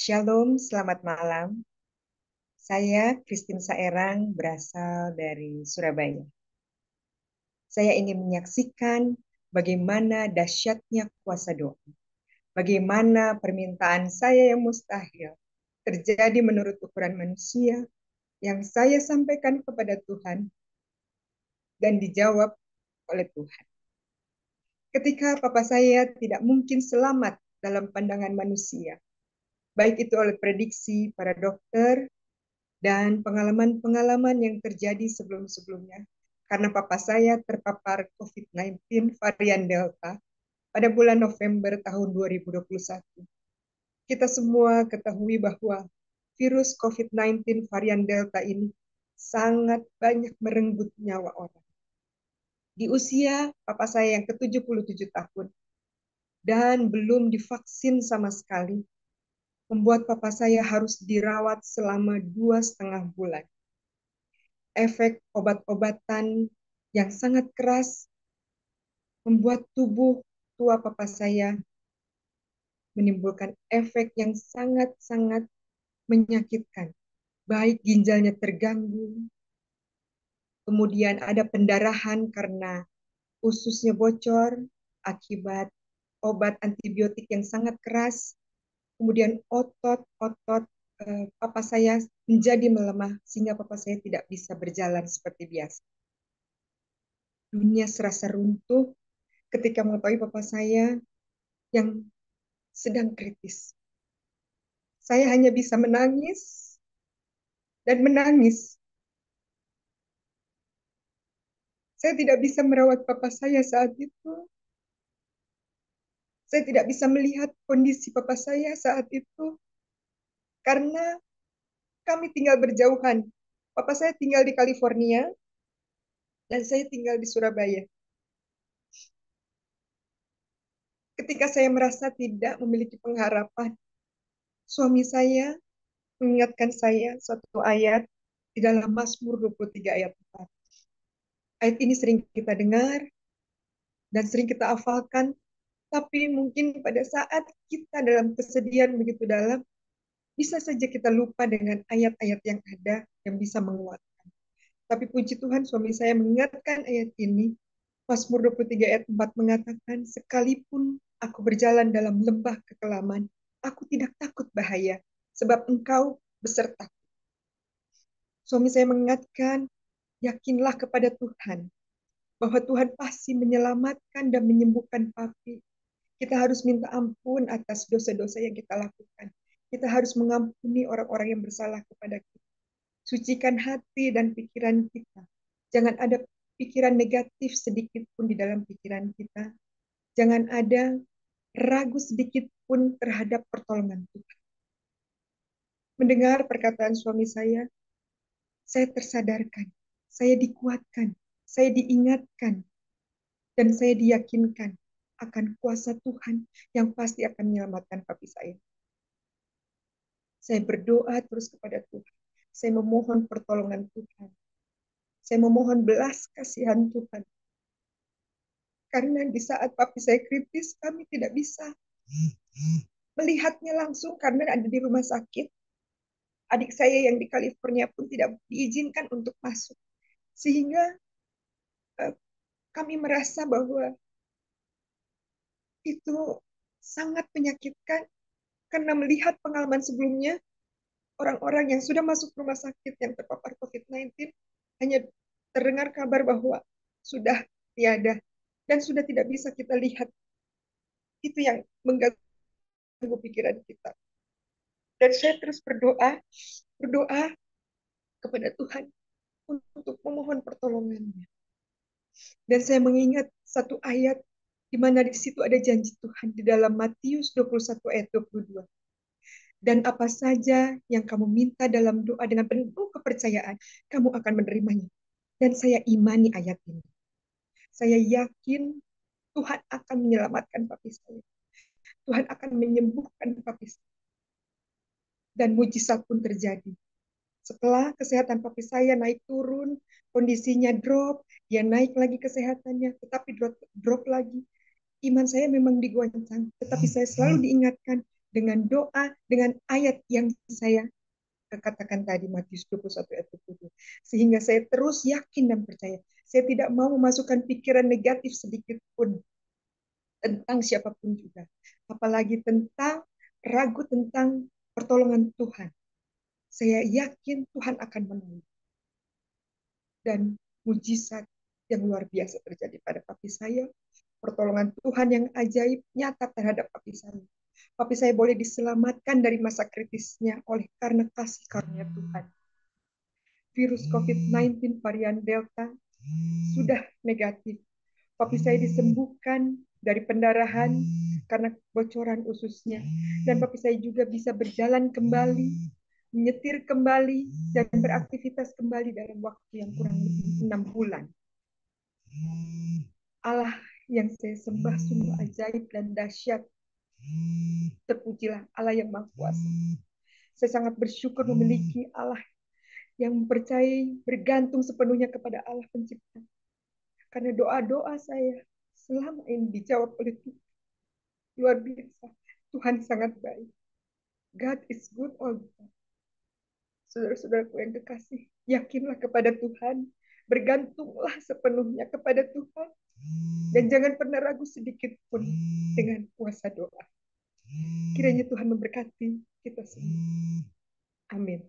Shalom, selamat malam. Saya Christine Saerang berasal dari Surabaya. Saya ingin menyaksikan bagaimana dahsyatnya kuasa doa. Bagaimana permintaan saya yang mustahil terjadi menurut ukuran manusia yang saya sampaikan kepada Tuhan dan dijawab oleh Tuhan. Ketika papa saya tidak mungkin selamat dalam pandangan manusia, baik itu oleh prediksi para dokter dan pengalaman-pengalaman yang terjadi sebelum-sebelumnya. Karena papa saya terpapar COVID-19 varian Delta pada bulan November tahun 2021. Kita semua ketahui bahwa virus COVID-19 varian Delta ini sangat banyak merenggut nyawa orang. Di usia papa saya yang ke-77 tahun dan belum divaksin sama sekali, membuat papa saya harus dirawat selama 2,5 bulan. Efek obat-obatan yang sangat keras membuat tubuh tua papa saya menimbulkan efek yang sangat-sangat menyakitkan. Baik ginjalnya terganggu, kemudian ada pendarahan karena ususnya bocor akibat obat antibiotik yang sangat keras, kemudian otot-otot papa saya menjadi melemah sehingga papa saya tidak bisa berjalan seperti biasa. Dunia serasa runtuh ketika mengetahui papa saya yang sedang kritis. Saya hanya bisa menangis dan menangis. Saya tidak bisa merawat papa saya saat itu. Saya tidak bisa melihat kondisi papa saya saat itu karena kami tinggal berjauhan. Papa saya tinggal di California dan saya tinggal di Surabaya. Ketika saya merasa tidak memiliki pengharapan, suami saya mengingatkan saya suatu ayat di dalam Mazmur 23 ayat 4. Ayat ini sering kita dengar dan sering kita hafalkan, tapi mungkin pada saat kita dalam kesedihan begitu dalam, bisa saja kita lupa dengan ayat-ayat yang ada yang bisa menguatkan. Tapi puji Tuhan, suami saya mengingatkan ayat ini. Mazmur 23 ayat 4 mengatakan, sekalipun aku berjalan dalam lembah kekelaman, aku tidak takut bahaya, sebab engkau beserta. Suami saya mengingatkan, yakinlah kepada Tuhan, bahwa Tuhan pasti menyelamatkan dan menyembuhkan papi. Kita harus minta ampun atas dosa-dosa yang kita lakukan. Kita harus mengampuni orang-orang yang bersalah kepada kita. Sucikan hati dan pikiran kita. Jangan ada pikiran negatif sedikit pun di dalam pikiran kita. Jangan ada ragu sedikit pun terhadap pertolongan Tuhan. Mendengar perkataan suami saya tersadarkan, saya dikuatkan, saya diingatkan, dan saya diyakinkan akan kuasa Tuhan yang pasti akan menyelamatkan papi saya. Saya berdoa terus kepada Tuhan. Saya memohon pertolongan Tuhan. Saya memohon belas kasihan Tuhan. Karena di saat papi saya kritis, kami tidak bisa melihatnya langsung karena ada di rumah sakit. Adik saya yang di California pun tidak diizinkan untuk masuk. Sehingga eh, kami merasa bahwa itu sangat menyakitkan karena melihat pengalaman sebelumnya, orang-orang yang sudah masuk rumah sakit yang terpapar COVID-19 hanya terdengar kabar bahwa sudah tiada dan sudah tidak bisa kita lihat. Itu yang mengganggu pikiran kita. Dan saya terus berdoa kepada Tuhan untuk memohon pertolongannya. Dan saya mengingat satu ayat di mana di situ ada janji Tuhan di dalam Matius 21 ayat 22. Dan apa saja yang kamu minta dalam doa dengan penuh kepercayaan, kamu akan menerimanya. Dan saya imani ayat ini. Saya yakin Tuhan akan menyelamatkan papi saya. Tuhan akan menyembuhkan papi saya. Dan mujizat pun terjadi. Setelah kesehatan papi saya naik turun, kondisinya drop, dia naik lagi kesehatannya, tetapi drop lagi. Iman saya memang digoncang, tetapi saya selalu diingatkan dengan doa, dengan ayat yang saya katakan tadi, Matius 21 ayat 20. Sehingga saya terus yakin dan percaya. Saya tidak mau memasukkan pikiran negatif sedikit pun tentang siapapun juga. Apalagi tentang ragu tentang pertolongan Tuhan. Saya yakin Tuhan akan menolong. Dan mujizat yang luar biasa terjadi pada papi saya. Pertolongan Tuhan yang ajaib nyata terhadap papi saya. Papi saya boleh diselamatkan dari masa kritisnya oleh karena kasih karunia Tuhan. Virus COVID-19 varian Delta sudah negatif. Papi saya disembuhkan dari pendarahan karena bocoran ususnya. Dan papi saya juga bisa berjalan kembali, menyetir kembali, dan beraktivitas kembali dalam waktu yang kurang lebih 6 bulan. Allah yang saya sembah sungguh ajaib dan dahsyat. Terpujilah Allah yang Maha Kuasa. Saya sangat bersyukur memiliki Allah yang mempercayai bergantung sepenuhnya kepada Allah Pencipta. Karena doa-doa saya selama ini dijawab oleh Tuhan. Luar biasa. Tuhan sangat baik. God is good all the time. Saudara-saudaraku yang kekasih, yakinlah kepada Tuhan. Bergantunglah sepenuhnya kepada Tuhan. Dan jangan pernah ragu sedikit pun dengan kuasa doa. Kiranya Tuhan memberkati kita semua. Amin.